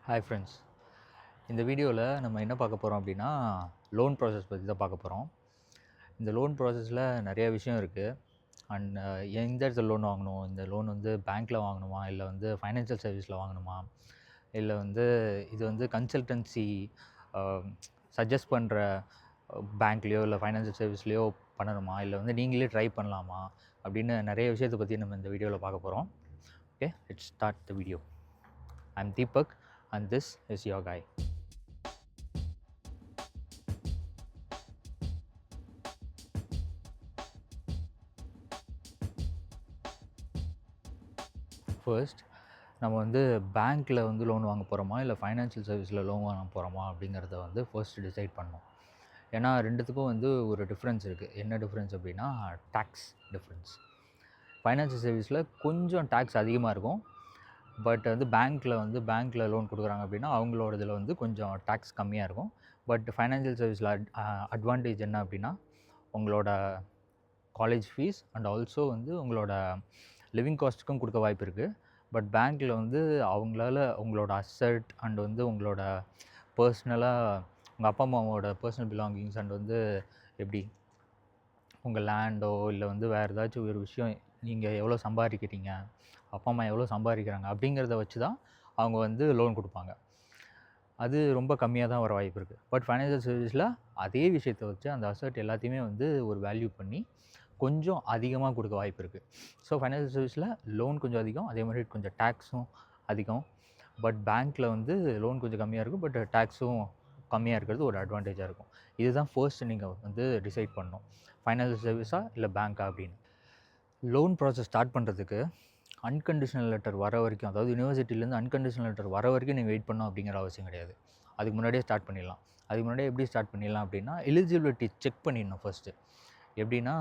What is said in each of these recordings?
Hi friends. இந்த வீடியோவில் நம்ம என்ன பார்க்க போகிறோம் அப்படின்னா, லோன் ப்ராசஸ் பற்றி தான் பார்க்க போகிறோம். இந்த லோன் ப்ராசஸில் நிறைய விஷயம் இருக்குது. அண்ட் எந்த இடத்துல லோன் வாங்கணும், இந்த லோன் வந்து பேங்க்கில் வாங்கணுமா, இல்லை வந்து ஃபைனான்ஷியல் சர்வீஸில் வாங்கணுமா, இல்லை வந்து இது வந்து கன்சல்டன்சி சஜஸ்ட் பண்ணுற பேங்க்லேயோ இல்லை ஃபைனான்ஷியல் சர்வீஸ்லேயோ பண்ணணுமா, இல்லை வந்து நீங்களே ட்ரை பண்ணலாமா அப்படின்னு நிறைய விஷயத்தை பற்றி நம்ம இந்த வீடியோவில் பார்க்க போகிறோம். Okay, let's start the video. I'm Deepak and this is your guy. First நம்ம வந்து பேங்க்கில் வந்து லோன் வாங்க போகிறோமா, இல்லை ஃபைனான்ஷியல் சர்வீஸில் லோன் வாங்க போகிறோமா அப்படிங்கிறத வந்து ஃபர்ஸ்ட் டிசைட் பண்ணணும். ஏன்னா ரெண்டுத்துக்கும் வந்து ஒரு டிஃப்ரென்ஸ் இருக்குது. என்ன டிஃப்ரென்ஸ் அப்படின்னா, டேக்ஸ் டிஃப்ரென்ஸ். ஃபைனான்ஷியல் சர்வீஸில் கொஞ்சம் டேக்ஸ் அதிகமாக இருக்கும். பட் வந்து பேங்க்கில் லோன் கொடுக்குறாங்க அப்படின்னா அவங்களோட இதில் வந்து கொஞ்சம் டேக்ஸ் கம்மியாக இருக்கும். பட் ஃபைனான்ஷியல் சர்வீஸில் அட்வான்டேஜ் என்ன அப்படின்னா, உங்களோட காலேஜ் ஃபீஸ் அண்ட் ஆல்சோ வந்து உங்களோட லிவிங் காஸ்ட்டுக்கும் கொடுக்க வாய்ப்பு இருக்குது. பட் பேங்க்கில் வந்து அவங்களால உங்களோட அசட் அண்ட் வந்து உங்களோட பர்சனலாக உங்கள் அப்பா அம்மாவோட பர்சனல் பிலாங்கிங்ஸ் அண்ட் வந்து எப்படி உங்கள் லேண்டோ இல்லை வந்து வேறு ஏதாச்சும் ஒரு விஷயம், நீங்கள் எவ்வளோ சம்பாதிக்கிறீங்க, அப்பா அம்மா எவ்வளோ சம்பாதிக்கிறாங்க அப்படிங்கிறத வச்சு தான் அவங்க வந்து லோன் கொடுப்பாங்க. அது ரொம்ப கம்மியாக தான் வர வாய்ப்பு இருக்குது. பட் ஃபைனான்ஷியல் சர்வீஸில் அதே விஷயத்தை வச்சு அந்த அசட் எல்லாத்தையுமே வந்து ஒரு வேல்யூ பண்ணி கொஞ்சம் அதிகமாக கொடுக்க வாய்ப்பு இருக்குது. ஸோ ஃபைனான்ஷியல் சர்வீஸில் லோன் கொஞ்சம் அதிகம், அதே மாதிரி கொஞ்சம் டேக்ஸும் அதிகம். பட் பேங்க்கில் வந்து லோன் கொஞ்சம் கம்மியாக இருக்கும், பட் டேக்ஸும் கம்மியாக இருக்கிறது ஒரு அட்வான்டேஜாக இருக்கும். இதுதான் ஃபர்ஸ்ட் நீங்கள் வந்து டிசைட் பண்ணணும், ஃபைனான்ஷியல் சர்வீஸா இல்லை பேங்க்கா அப்படின்னு. லோன் ப்ராசஸ் ஸ்டார்ட் பண்ணுறதுக்கு அன்கண்டிஷனல் லெட்டர் வர வரைக்கும், அதாவது யூனிவர்சிட்டிலேருந்து அன்கண்டிஷனல் லெட்டர் வர வரைக்கும் நீங்கள் வெயிட் பண்ணணும் அப்படிங்கிற அவசியம் கிடையாது. அதுக்கு முன்னாடியே ஸ்டார்ட் பண்ணிடலாம். அதுக்கு முன்னாடியே எப்படி ஸ்டார்ட் பண்ணிடலாம் அப்படின்னா, எலிஜிபிலிட்டி செக் பண்ணிடணும் ஃபர்ஸ்ட்டு. எப்படின்னா,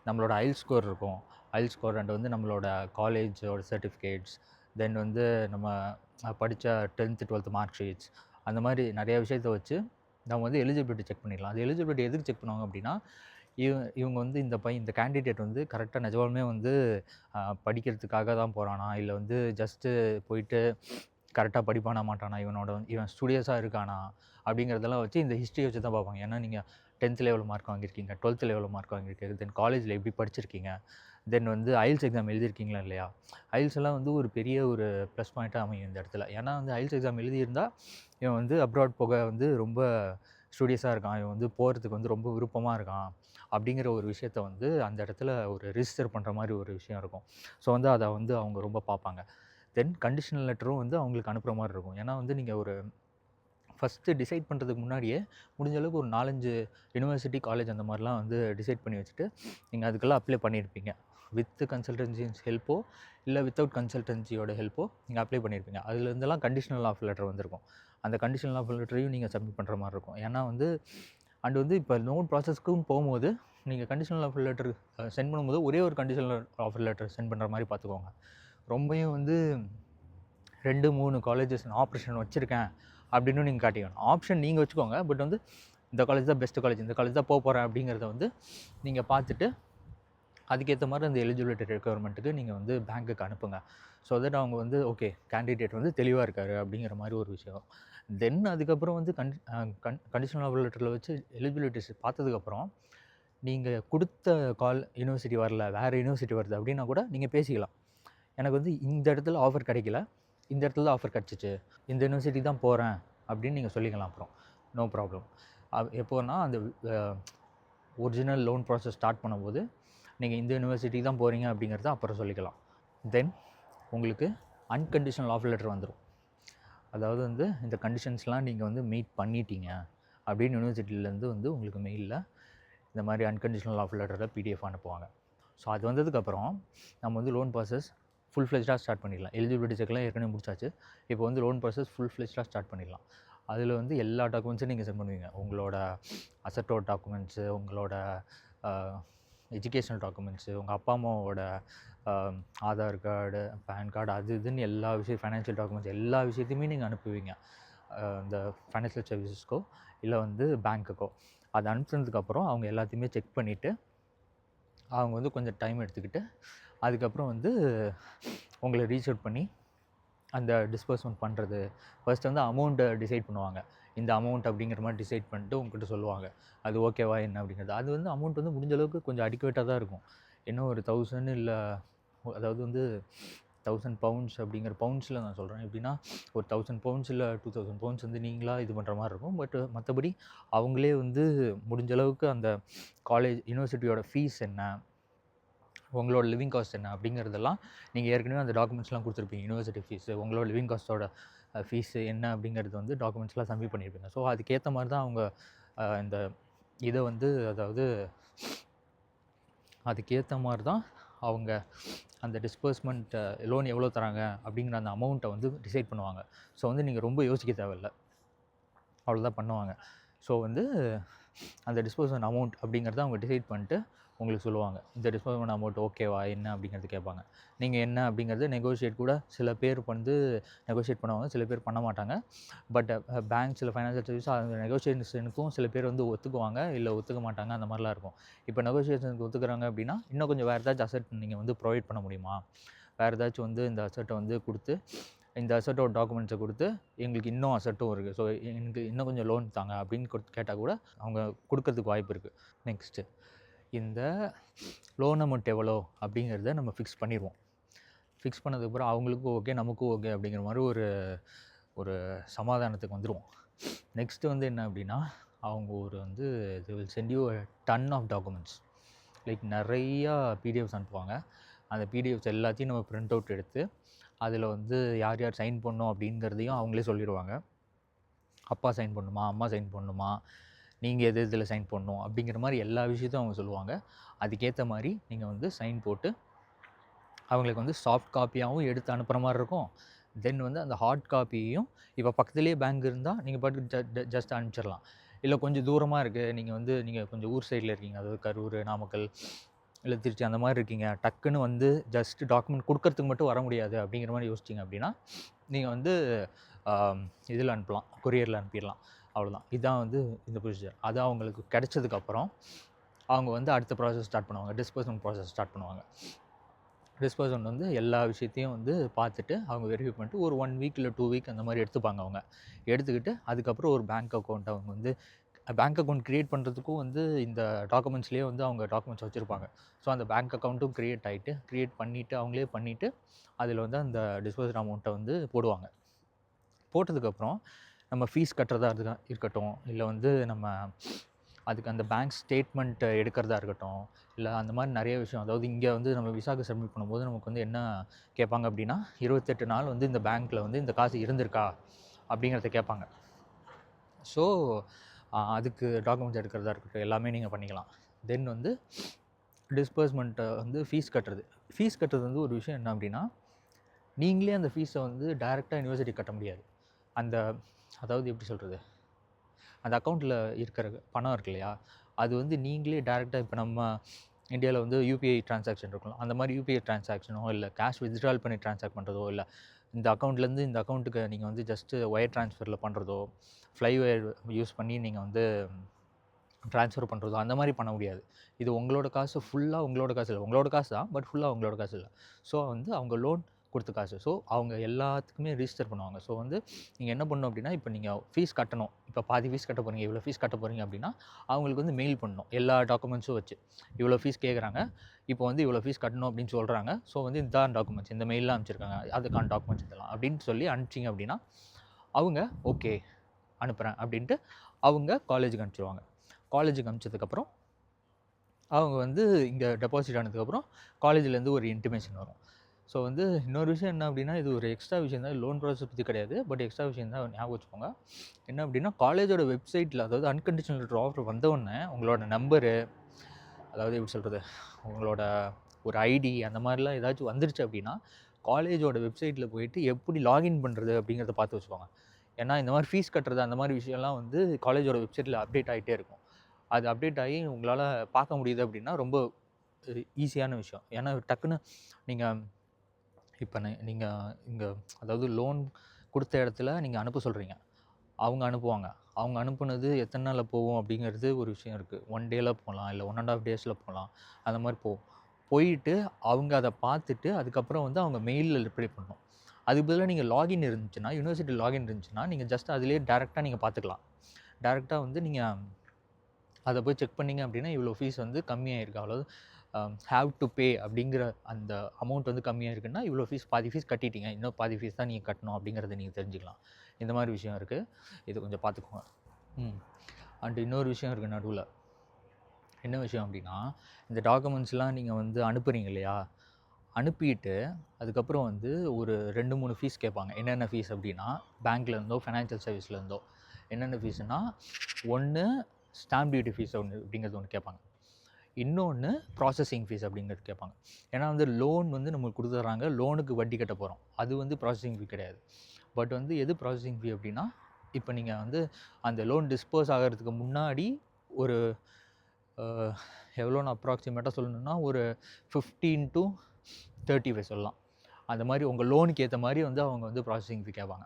நம்மளோட ஐஎல்ஸ் ஸ்கோர் இருக்கும். ஐஎல்ஸ் ஸ்கோர் அண்ட் வந்து நம்மளோட காலேஜோட சர்டிஃபிகேட்ஸ், தென் வந்து நம்ம படித்த 10th 12th மார்க் ஷீட்ஸ், அந்த மாதிரி நிறைய விஷயத்த வச்சு நம்ம வந்து எலிஜிபிலிட்டி செக் பண்ணிடலாம். அது எலிஜிபிலிட்டி எதுக்கு செக் பண்ணுவாங்க அப்படின்னா, இவங்க வந்து இந்த கேண்டிடேட் வந்து கரெக்டாக நிஜமாலுமே வந்து படிக்கிறதுக்காக தான் போகிறானா, இல்லை வந்து ஜஸ்ட்டு போயிட்டு கரெக்டாக படிப்பானா மாட்டானா, இவன் ஸ்டூடியஸாக இருக்கானா அப்படிங்கிறதெல்லாம் வச்சு இந்த ஹிஸ்ட்ரி வச்சு தான் பார்ப்பாங்க. ஏன்னா நீங்கள் 10th எவ்வளோ மார்க் வாங்கியிருக்கீங்க, 12th எவ்வளோ மார்க் வாங்கியிருக்கீங்க, தென் காலேஜில் எப்படி படிச்சிருக்கீங்க, தென் வந்து ஐஎல்ஸ் எக்ஸாம் எழுதியிருக்கீங்களா இல்லையா. ஐஎல்ஸ் எல்லாம் வந்து ஒரு பெரிய ஒரு ப்ளஸ் பாயிண்ட்டாக அமையும் இந்த இடத்துல. ஏன்னா வந்து ஐஎல்ஸ் எக்ஸாம் எழுதியிருந்தால் இவன் வந்து அப்ராட் போக வந்து ரொம்ப ஸ்டூடியஸாக இருக்கான், இவன் வந்து போகிறதுக்கு வந்து ரொம்ப விருப்பமாக இருக்கான் அப்படிங்கிற ஒரு விஷயத்த வந்து அந்த இடத்துல ஒரு ரிஜிஸ்டர் பண்ணுற மாதிரி ஒரு விஷயம் இருக்கும். ஸோ வந்து அதை வந்து அவங்க ரொம்ப பார்ப்பாங்க. தென் கண்டிஷனல் லெட்டரும் வந்து அவங்களுக்கு அனுப்புகிற மாதிரி இருக்கும். ஏன்னா வந்து நீங்கள் ஒரு ஃபஸ்ட்டு டிசைட் பண்ணுறதுக்கு முன்னாடியே முடிஞ்ச அளவுக்கு ஒரு 4-5 யூனிவர்சிட்டி காலேஜ் அந்த மாதிரிலாம் வந்து டிசைட் பண்ணி வச்சுட்டு நீங்கள் அதுக்கெல்லாம் அப்ளை பண்ணியிருப்பீங்க. வித் கன்சல்டன்சிஸ் ஹெல்ப்போ இல்லை வித்தவுட் கன்சல்டன்சியோட ஹெல்ப்போ நீங்கள் அப்ளை பண்ணியிருப்பீங்க. அதுலேருந்தெல்லாம் கண்டிஷனல் ஆஃபர் லெட்டர் வந்திருக்கும். அந்த கண்டிஷனல் ஆஃபர் லெட்டரையும் நீங்கள் சப்மிட் பண்ணுற மாதிரி இருக்கும். ஏன்னா வந்து அண்ட் வந்து இப்போ லோன் ப்ராசஸ்க்கும் போகும்போது நீங்கள் கண்டிஷனல் ஆஃபர் லெட்டர் சென்ட் பண்ணும்போது ஒரே ஒரு கண்டிஷனல் ஆஃபர் லெட்டர் சென்ட் பண்ணுற மாதிரி பார்த்துக்கோங்க. ரொம்பவும் வந்து 2-3 காலேஜஸ் நான் ஆப்ஷன் வச்சுருக்கேன் அப்படின்னு நீங்கள் காட்டிக்கணும். ஆப்ஷன் நீங்கள் வச்சுக்கோங்க, பட் வந்து இந்த காலேஜ் தான் பெஸ்ட்டு காலேஜ், இந்த காலேஜ் தான் போகிறேன் அப்படிங்கிறத வந்து நீங்கள் பார்த்துட்டு அதுக்கேற்ற மாதிரி அந்த எலிஜிபிலிட்டி ரெக்குயர்மெண்ட்டுக்கு நீங்கள் வந்து பேங்க்குக்கு அனுப்புங்க. ஸோ தட் அவங்க வந்து ஓகே கேண்டிடேட் வந்து தெளிவாக இருக்கார் அப்படிங்கிற மாதிரி ஒரு விஷயம். தென் அதுக்கப்புறம் வந்து கண்டிஷனல் ஆஃபர் லெட்டரில் வச்சு எலிஜிபிலிட்டிஸ் பார்த்ததுக்கப்புறம் நீங்கள் கொடுத்த யூனிவர்சிட்டி வரல, வேறு யூனிவர்சிட்டி வருது அப்படின்னா கூட நீங்கள் பேசிக்கலாம். எனக்கு வந்து இந்த இடத்துல ஆஃபர் கிடைக்கல, இந்த இடத்துல தான் ஆஃபர் கிடச்சிச்சு, இந்த யூனிவர்சிட்டி தான் போகிறேன் அப்படின்னு நீங்கள் சொல்லிக்கலாம். அப்புறம் நோ ப்ராப்ளம். எப்போனா அந்த ஒரிஜினல் லோன் ப்ராசஸ் ஸ்டார்ட் பண்ணும்போது நீங்கள் இந்த யூனிவர்சிட்டி தான் போகிறீங்க அப்படிங்கிறத அப்புறம் சொல்லிக்கலாம். தென் உங்களுக்கு அன்கண்டிஷனல் ஆஃபர் லெட்டர் வந்துடும். அதாவது வந்து இந்த கண்டிஷன்ஸ்லாம் நீங்கள் வந்து மீட் பண்ணிட்டீங்க அப்படின்னு யூனிவர்சிட்டியிலேருந்து வந்து உங்களுக்கு மெயிலில் இந்த மாதிரி அன்கண்டிஷனல் ஆஃபர் லெட்டரில் பிடிஎஃப் அனுப்புவாங்க. ஸோ அது வந்ததுக்கப்புறம் நம்ம வந்து லோன் ப்ராசஸ் ஃபுல் ஃப்ளெஜ்டாக ஸ்டார்ட் பண்ணிடலாம். எலிஜிபிலிட்டி செக்லாம் ஏற்கனவே முடிச்சாச்சு. இப்போ வந்து லோன் ப்ராசஸ் ஃபுல் ஃப்ளெஜ்டாக ஸ்டார்ட் பண்ணிடலாம். அதில் வந்து எல்லா டாக்குமெண்ட்ஸும் நீங்கள் சென்ட் பண்ணுவீங்க. உங்களோட அசட்டோட டாக்குமெண்ட்ஸு, உங்களோட எஜுகேஷ்னல் டாக்குமெண்ட்ஸு, உங்கள் அப்பா அம்மாவோட ஆதார் கார்டு, பேன் கார்டு, அது இதுன்னு எல்லா விஷயம், ஃபைனான்ஷியல் டாக்குமெண்ட்ஸ் எல்லா விஷயத்தையுமே நீங்கள் அனுப்புவீங்க இந்த ஃபைனான்ஷியல் சர்வீசஸ்க்கோ இல்லை வந்து பேங்க்குக்கோ. அதை அனுப்புனதுக்கப்புறம் அவங்க எல்லாத்தையுமே செக் பண்ணிவிட்டு அவங்க வந்து கொஞ்சம் டைம் எடுத்துக்கிட்டு அதுக்கப்புறம் வந்து உங்களை ரீச் அவுட் பண்ணி அந்த டிஸ்பர்ஸ்மெண்ட் பண்ணுறது. ஃபர்ஸ்ட் வந்து அமௌண்ட்டை டிசைட் பண்ணுவாங்க. இந்த அமௌண்ட் அப்படிங்கிற மாதிரி டிசைட் பண்ணிட்டு உங்ககிட்ட சொல்லுவாங்க. அது ஓகேவா என்ன அப்படிங்கிறது. அது வந்து அமௌண்ட் வந்து முடிஞ்ச அளவுக்கு கொஞ்சம் அடிக்குவேட்டாக தான் இருக்கும். இன்னும் ஒரு 1000 இல்ல அதாவது வந்து 1000 பவுண்ட்ஸ் அப்படிங்கிற பவுண்ட்ஸில் நான் சொல்கிறேன். எப்படின்னா ஒரு 1000 பவுண்ட்ஸ் இல்லை 2000 பவுண்ட்ஸ் வந்து நீங்களா இது பண்ணுற மாதிரி இருக்கும். பட் மற்றபடி அவங்களே வந்து முடிஞ்ச அளவுக்கு அந்த யூனிவர்சிட்டியோட ஃபீஸ் என்ன, உங்களோட லிவிங் காஸ்ட் என்ன அப்படிங்கிறதெல்லாம் நீங்கள் ஏற்கனவே அந்த டாக்குமெண்ட்ஸ்லாம் கொடுத்துருப்பீங்க. யூனிவர்சிட்டி ஃபீஸு, உங்களோட லிவிங் காஸ்ட்டோட ஃபீஸு என்ன அப்படிங்கிறது வந்து டாக்குமெண்ட்ஸ்லாம் சப்மிட் பண்ணியிருப்பீங்க. ஸோ அதுக்கேற்ற மாதிரி தான் அவங்க இந்த இதை வந்து அதாவது அதுக்கேற்ற மாதிரி தான் அவங்க அந்த டிஸ்பர்ஸ்மெண்ட் லோன் எவ்வளோ தராங்க அப்படிங்கிற அந்த அமௌண்ட்டை வந்து டிசைட் பண்ணுவாங்க. ஸோ வந்து நீங்கள் ரொம்ப யோசிக்க தேவையில்ல, அவ்வளோதான் பண்ணுவாங்க. ஸோ வந்து அந்த டிஸ்போசல் அமௌண்ட் அப்படிங்கிறத அவங்க டிசைட் பண்ணிட்டு உங்களுக்கு சொல்லுவாங்க. இந்த டிஸ்போசல் அமௌண்ட் ஓகேவா என்ன அப்படிங்கிறது கேட்பாங்க. நீங்கள் என்ன அப்படிங்கிறது நெகோஷியேட் கூட சில பேர் வந்து நெகோஷியேட் பண்ணுவாங்க, சில பேர் பண்ண மாட்டாங்க. பட் பேங்க்ஸ் இல்லை ஃபைனான்சியல் சர்வீஸ் அந்த நெகோஷியேஷனுக்கும் சில பேர் வந்து ஒத்துக்குவாங்க, இல்லை ஒத்துக்க மாட்டாங்க, அந்த மாதிரிலாம் இருக்கும். இப்போ நெகோஷியேஷனுக்கு ஒத்துக்கிறாங்க அப்படின்னா இன்னும் கொஞ்சம் வேறு ஏதாச்சும் அசெட் நீங்கள் வந்து ப்ரொவைட் பண்ண முடியுமா, வேறு ஏதாச்சும் வந்து இந்த அசெட்டை வந்து கொடுத்து இந்த அசெட்டோட டாக்குமெண்ட்ஸை கொடுத்து எங்களுக்கு இன்னும் அசெட்டும் இருக்குது, ஸோ எனக்கு இன்னும் கொஞ்சம் லோன் தாங்க அப்படின்னு கேட்டால் கூட அவங்க கொடுக்கறதுக்கு வாய்ப்பு இருக்குது. நெக்ஸ்ட்டு இந்த லோன் அமௌண்ட் எவ்வளோ அப்படிங்கிறத நம்ம ஃபிக்ஸ் பண்ணிடுவோம். ஃபிக்ஸ் பண்ணதுக்கப்புறம் அவங்களுக்கும் ஓகே, நமக்கும் ஓகே அப்படிங்கிற மாதிரி ஒரு சமாதானத்துக்கு வந்துடுவோம். நெக்ஸ்ட்டு வந்து என்ன அப்படின்னா அவங்க வந்து they will send you a ton of documents, like நிறையா பிடிஎஃப்ஸ் அனுப்புவாங்க. அந்த பிடிஎஃப்ஸ் எல்லாத்தையும் நம்ம பிரிண்ட் அவுட் எடுத்து அதில் வந்து யார் யார் சைன் பண்ணணும் அப்படிங்கிறதையும் அவங்களே சொல்லிடுவாங்க. அப்பா சைன் பண்ணணுமா, அம்மா சைன் பண்ணணுமா, நீங்கள் எது இதில் சைன் பண்ணணும் அப்படிங்கிற மாதிரி எல்லா விஷயத்தையும் அவங்க சொல்லுவாங்க. அதுக்கேற்ற மாதிரி நீங்கள் வந்து சைன் போட்டு அவங்களுக்கு வந்து சாஃப்ட் காப்பியாகவும் எடுத்து அனுப்புகிற மாதிரி இருக்கும். தென் வந்து அந்த ஹார்ட் காப்பியையும் இப்போ பக்கத்துலேயே பேங்க் இருந்தால் நீங்கள் பாட்டுக்கு ஜஸ்ட் அனுப்பிச்சிடலாம். இல்லை கொஞ்சம் தூரமாக இருக்குது, நீங்கள் கொஞ்சம் ஊர் சைடில் இருக்கீங்க, அதாவது கரூர், நாமக்கல் இல்லை திருச்சி அந்த மாதிரி இருக்கீங்க, டக்குன்னு வந்து ஜஸ்ட் டாக்குமெண்ட் கொடுக்கறதுக்கு மட்டும் வர முடியாது அப்படிங்கிற மாதிரி யோசிச்சிங்க அப்படின்னா நீங்கள் வந்து இதில் அனுப்பலாம், கொரியரில் அனுப்பிடலாம். அவ்வளோதான். இதுதான் வந்து இந்த ப்ரொசீஜர். அது அவங்களுக்கு கிடைச்சதுக்கப்புறம் அவங்க வந்து அடுத்த ப்ராசஸ் ஸ்டார்ட் பண்ணுவாங்க, டிஸ்பர்ஸ்மெண்ட் ப்ராசஸ் ஸ்டார்ட் பண்ணுவாங்க. டிஸ்பர்ஸ்மெண்ட் வந்து எல்லா விஷயத்தையும் வந்து பார்த்துட்டு அவங்க வெரிஃபை பண்ணிட்டு ஒரு 1 வீக் இல்லை 2 வீக் அந்த மாதிரி எடுத்துப்பாங்க. அவங்க எடுத்துக்கிட்டு அதுக்கப்புறம் ஒரு பேங்க் அக்கௌண்ட் அவங்க வந்து பேங்க் அக்கௌண்ட் க்ரியேட் பண்ணுறதுக்கும் வந்து இந்த டாக்குமெண்ட்ஸ்லேயே வந்து அவங்க டாக்குமெண்ட்ஸ் வச்சுருப்பாங்க. ஸோ அந்த பேங்க் அக்கௌண்ட்டும் க்ரியேட் பண்ணிவிட்டு அவங்களே பண்ணிவிட்டு அதில் வந்து அந்த டிஸ்போசல் அமௌண்ட்டை வந்து போடுவாங்க. போட்டதுக்கப்புறம் நம்ம ஃபீஸ் கட்டுறதா இருக்கட்டும், இல்லை வந்து நம்ம அதுக்கு அந்த பேங்க் ஸ்டேட்மெண்ட் எடுக்கிறதா இருக்கட்டும், இல்லை அந்த மாதிரி நிறைய விஷயம். அதாவது இங்கே வந்து நம்ம விசாக்கு சப்மிட் பண்ணும்போது நமக்கு வந்து என்ன கேட்பாங்க அப்படின்னா 28 நாள் வந்து இந்த பேங்க்கில் வந்து இந்த காசு இருந்திருக்கா அப்படிங்கிறத கேட்பாங்க. ஸோ அதுக்கு டாக்குமெண்ட்ஸ் எடுக்கிறதா இருக்கட்டும் எல்லாமே நீங்கள் பண்ணிக்கலாம். தென் வந்து டிஸ்பர்ஸ்மெண்ட்டை வந்து ஃபீஸ் கட்டுறது வந்து ஒரு விஷயம் என்ன அப்படின்னா, நீங்களே அந்த ஃபீஸை வந்து டைரெக்டாக யூனிவர்சிட்டி கட்ட முடியாது. அதாவது எப்படி சொல்கிறது, அந்த அக்கௌண்ட்டில் இருக்கிற பணம் இருக்கு இல்லையா, அது வந்து நீங்களே டைரெக்டாக இப்போ நம்ம இந்தியாவில் வந்து யூபிஐ ட்ரான்சாக்ஷன் இருக்கலாம், அந்த மாதிரி யூபிஐ ட்ரான்சாக்ஷனோ இல்லை கேஷ் வித்ட்ரால் பண்ணி ட்ரான்சாக்ட் பண்ணுறதோ, இல்லை இந்த அக்கௌண்ட்லேருந்து இந்த அக்கௌண்ட்டுக்கு நீங்கள் வந்து ஜஸ்ட்டு ஒயர் ட்ரான்ஸ்ஃபரில் பண்ணுறதோ, ஃப்ளை ஒயர் யூஸ் பண்ணி நீங்கள் வந்து ட்ரான்ஸ்ஃபர் பண்ணுறதோ அந்த மாதிரி பண்ண முடியாது. இது உங்களோட காசு, ஃபுல்லாக உங்களோட காசு இல்லை, உங்களோட காசு தான், பட் ஃபுல்லாக உங்களோட காசு இல்லை. ஸோ வந்து அவங்க லோன் கொடுத்த காசு. ஸோ அவங்க எல்லாத்துக்குமே ரிஜிஸ்டர் பண்ணுவாங்க. ஸோ வந்து நீங்கள் என்ன பண்ணணும் அப்படின்னா, இப்போ நீங்கள் ஃபீஸ் கட்டணும், இப்போ பாதி ஃபீஸ் கட்ட போகிறீங்க, இவ்வளோ ஃபீஸ் கட்ட போகிறீங்க அப்படின்னா அவங்களுக்கு வந்து மெயில் பண்ணணும் எல்லா டாக்குமெண்ட்ஸும் வச்சு. இவ்வளோ ஃபீஸ் கேட்குறாங்க, இப்போ வந்து இவ்வளோ ஃபீஸ் கட்டணும் அப்படின்னு சொல்கிறாங்க. ஸோ வந்து இதான் டாக்குமெண்ட்ஸ், இந்த மெயிலாம் அனுப்பிச்சிருக்காங்க, அதுக்கான டாக்குமெண்ட்ஸ் இதெல்லாம் அப்படின்னு சொல்லி அனுப்பிச்சிங்க அப்படின்னா அவங்க ஓகே அனுப்புகிறேன் அப்படின்ட்டு அவங்க காலேஜுக்கு அனுப்பிச்சிடுவாங்க. காலேஜுக்கு அனுப்பிச்சதுக்கப்புறம் அவங்க வந்து இங்கே டெபாசிட் ஆனதுக்கப்புறம் காலேஜ்லேருந்து ஒரு இன்டிமேஷன் வரும். ஸோ வந்து இன்னொரு விஷயம் என்ன அப்படின்னா, இது ஒரு எக்ஸ்ட்ரா விஷயம் தான், லோன் ப்ராசஸ் பற்றி கிடையாது, பட் எக்ஸ்ட்ரா விஷயம் தான், ஞாபகம் வச்சுக்கோங்க. என்ன அப்படின்னா, காலேஜோட வெப்சைட்டில் அதாவது அன்கண்டிஷனல் லெட்டர் ஆஃபர் வந்தவுடனே உங்களோட நம்பரு, அதாவது எப்படி சொல்கிறது, உங்களோட ஒரு ஐடி அந்த மாதிரிலாம் ஏதாச்சும் வந்துருச்சு அப்படின்னா காலேஜோட வெப்சைட்டில் போயிட்டு எப்படி லாகின் பண்ணுறது அப்படிங்கிறத பார்த்து வச்சுக்கோங்க. ஏன்னா இந்த மாதிரி ஃபீஸ் கட்டுறது அந்த மாதிரி விஷயம்லாம் வந்து காலேஜோட வெப்சைட்டில் அப்டேட் ஆகிட்டே இருக்கும். அது அப்டேட் ஆகி உங்களால் பார்க்க முடியுது அப்படின்னா ரொம்ப ஈஸியான விஷயம். ஏன்னா டக்குன்னு இப்போ நீங்கள் இங்கே அதாவது லோன் கொடுத்த இடத்துல நீங்கள் அனுப்ப சொல்கிறீங்க, அவங்க அனுப்புவாங்க. அவங்க அனுப்புனது எத்தனை நாளில் போகும் அப்படிங்கிறது ஒரு விஷயம் இருக்குது. 1 டேயில் போகலாம், இல்லை 1.5 டேஸில் போகலாம், அந்த மாதிரி போயிட்டு அவங்க அதை பார்த்துட்டு அதுக்கப்புறம் வந்து அவங்க மெயிலில் ரிப்ளை பண்ணணும். அதுக்கு பதிலாக நீங்கள் லாகின் இருந்துச்சுன்னா, யூனிவர்சிட்டி லாகின் இருந்துச்சுன்னா, நீங்கள் ஜஸ்ட் அதிலேயே டேரெக்டாக நீங்கள் பார்த்துக்கலாம். டேரெக்டாக வந்து நீங்கள் அதை போய் செக் பண்ணிங்க அப்படின்னா இவ்வளோ ஃபீஸ் வந்து கம்மியாக இருக்குது, அவ்வளோ ஹேவ் டு பே அப்படிங்கிற அந்த அமௌண்ட் வந்து கம்மியாக இருக்குன்னா இவ்வளோ ஃபீஸ், பாதி ஃபீஸ் கட்டிட்டீங்க, இன்னும் பாதி ஃபீஸ் தான் நீங்கள் கட்டணும் அப்படிங்கிறத நீங்கள் தெரிஞ்சுக்கலாம். இந்த மாதிரி விஷயம் இருக்குது, இது கொஞ்சம் பார்த்துக்கோங்க. அண்ட் இன்னொரு விஷயம் இருக்குது நடுவில். என்ன விஷயம் அப்படின்னா, இந்த டாக்குமெண்ட்ஸ்லாம் நீங்கள் வந்து அனுப்புகிறீங்க இல்லையா, அனுப்பிட்டு அதுக்கப்புறம் வந்து ஒரு 2-3 ஃபீஸ் கேட்பாங்க. என்னென்ன ஃபீஸ் அப்படின்னா, பேங்க்லேருந்தோ ஃபைனான்ஷியல் சர்வீஸ்லேருந்தோ என்னென்ன ஃபீஸ்னால், ஒன்று ஸ்டாம்ப் டியூட்டி ஃபீஸ் ஒன்று அப்படிங்கிறது ஒன்று கேட்பாங்க, இன்னொன்று ப்ராசஸிங் ஃபீஸ் அப்படிங்கிறது கேட்பாங்க. ஏன்னா வந்து லோன் வந்து நம்மளுக்கு கொடுத்துட்றாங்க, லோனுக்கு வட்டி கட்ட போகிறோம், அது வந்து ப்ராசஸிங் ஃபீ கிடையாது. பட் வந்து எது ப்ராசஸிங் ஃபீ அப்படின்னா, இப்போ நீங்கள் வந்து அந்த லோன் டிஸ்போஸ் ஆகிறதுக்கு முன்னாடி ஒரு எவ்வளோன்னு அப்ராக்சிமேட்டாக சொல்லணுன்னா ஒரு 15 to 35 சொல்லலாம். அந்த மாதிரி உங்கள் லோனுக்கு ஏற்ற மாதிரி வந்து அவங்க வந்து ப்ராசஸிங் ஃபீ கேட்பாங்க.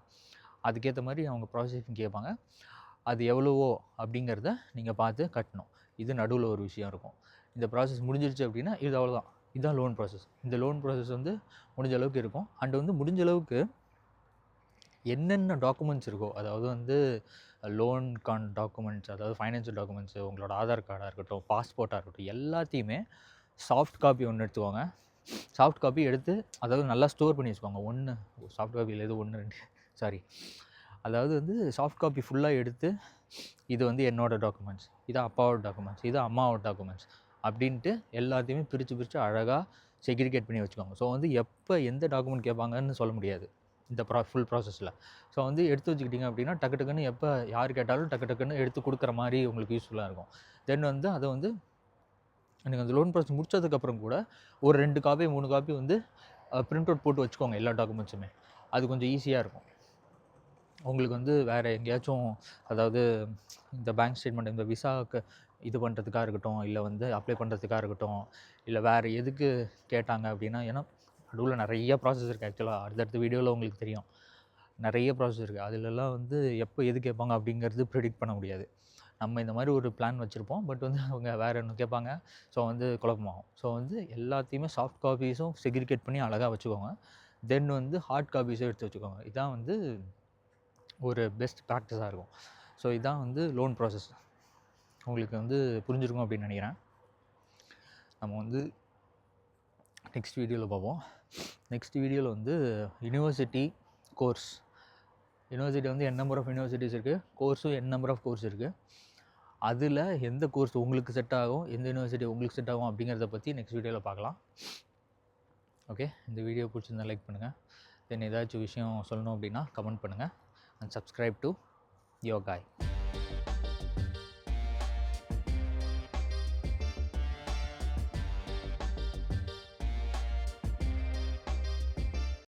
அதுக்கேற்ற மாதிரி அவங்க ப்ராசஸிங் ஃபீ கேட்பாங்க. அது எவ்வளவோ அப்படிங்கிறத நீங்கள் பார்த்து கட்டணும். இது நடுவில் ஒரு விஷயம் இருக்கும். இந்த ப்ராசஸ் முடிஞ்சிருச்சு அப்படின்னா இது அவ்வளோதான், இதுதான் லோன் ப்ராசஸ். இந்த லோன் ப்ராசஸ் வந்து முடிஞ்ச அளவுக்கு இருக்கும். அண்ட் வந்து முடிஞ்ச அளவுக்கு என்னென்ன டாக்குமெண்ட்ஸ் இருக்கோ, அதாவது வந்து லோனுக்கான டாக்குமெண்ட்ஸ், அதாவது ஃபைனான்ஷியல் டாக்குமெண்ட்ஸு, உங்களோட ஆதார் கார்டாக இருக்கட்டும், பாஸ்போர்ட்டாக இருக்கட்டும், எல்லாத்தையுமே சாஃப்ட் காப்பி ஒன்று எடுத்துக்கோங்க. சாஃப்ட் காப்பி எடுத்து அதாவது நல்லா ஸ்டோர் பண்ணி வச்சுக்கோங்க. சாஃப்ட் காப்பியில் எது 1 2 சாரி, அதாவது வந்து சாஃப்ட் காப்பி ஃபுல்லாக எடுத்து, இது வந்து என்னோடய டாக்குமெண்ட்ஸ், இது அப்பாவோட டாக்குமெண்ட்ஸ், இது அம்மாவோட டாக்குமெண்ட்ஸ் அப்படின்ட்டு எல்லாத்தையுமே பிரித்து அழகாக செக்ரிகேட் பண்ணி வச்சுக்கோங்க. ஸோ வந்து எப்போ எந்த டாக்குமெண்ட் கேட்பாங்கன்னு சொல்ல முடியாது இந்த ஃபுல் ப்ராசஸில். ஸோ வந்து எடுத்து வச்சுக்கிட்டிங்க அப்படின்னா டக்கு டக்குன்னு எப்போ யார் கேட்டாலும் டக்கு டக்குன்னு எடுத்து கொடுக்குற மாதிரி உங்களுக்கு யூஸ்ஃபுல்லாக இருக்கும். தென் வந்து அதை வந்து நீங்கள் அந்த லோன் ப்ராசஸ் முடிச்சதுக்கப்புறம் கூட ஒரு 2 காப்பி 3 காப்பி வந்து பிரிண்ட் அவுட் போட்டு வச்சுக்கோங்க எல்லா டாக்குமெண்ட்ஸுமே. அது கொஞ்சம் ஈஸியாக இருக்கும் உங்களுக்கு. வந்து வேறு எங்கேயாச்சும், அதாவது இந்த பேங்க் ஸ்டேட்மெண்ட், இந்த விசாவுக்கு இது பண்ணுறதுக்காக இருக்கட்டும், இல்லை வந்து அப்ளை பண்ணுறதுக்காக இருக்கட்டும், இல்லை வேறு எதுக்கு கேட்டாங்க அப்படின்னா, ஏன்னா நடுவில் நிறைய ப்ராசஸ் இருக்குது. ஆக்சுவலாக அடுத்தடுத்த வீடியோவில் உங்களுக்கு தெரியும், நிறைய ப்ராசஸ் இருக்குது. அதிலெல்லாம் வந்து எப்போ எது கேட்பாங்க அப்படிங்கிறது ப்ரிடிக்ட் பண்ண முடியாது. நம்ம இந்த மாதிரி ஒரு பிளான் வச்சுருப்போம், பட் வந்து அவங்க வேறு ஒன்று கேட்பாங்க. ஸோ வந்து குழப்பமாகும். ஸோ வந்து எல்லாத்தையுமே சாஃப்ட் காப்பீஸும் செக்ரிகேட் பண்ணி அழகாக வச்சுக்கோங்க. தென் வந்து ஹார்ட் காப்பீஸும் எடுத்து வச்சுக்கோங்க. இதான் வந்து ஒரு பெஸ்ட் ப்ராக்டிஸாக இருக்கும். ஸோ இதான் வந்து லோன் ப்ராசஸ். உங்களுக்கு வந்து புரிஞ்சிருக்கும் அப்படின்னு நினைக்கிறேன். நம்ம வந்து நெக்ஸ்ட் வீடியோவில் பார்ப்போம். நெக்ஸ்ட் வீடியோவில் வந்து யூனிவர்சிட்டி கோர்ஸ், யூனிவர்சிட்டி வந்து என் நம்பர் ஆஃப் யூனிவர்சிட்டிஸ் இருக்குது, கோர்ஸும் என் நம்பர் ஆஃப் கோர்ஸ் இருக்குது. அதில் எந்த கோர்ஸ் உங்களுக்கு செட் ஆகும், எந்த யூனிவர்சிட்டி உங்களுக்கு செட் ஆகும் அப்படிங்கிறத பற்றி நெக்ஸ்ட் வீடியோவில் பார்க்கலாம். ஓகே, இந்த வீடியோ பிடிச்சிருந்தா லைக் பண்ணுங்கள். தென் ஏதாச்சும் விஷயம் சொல்லணும் அப்படின்னா கமெண்ட் பண்ணுங்கள். And subscribe to Your Guy.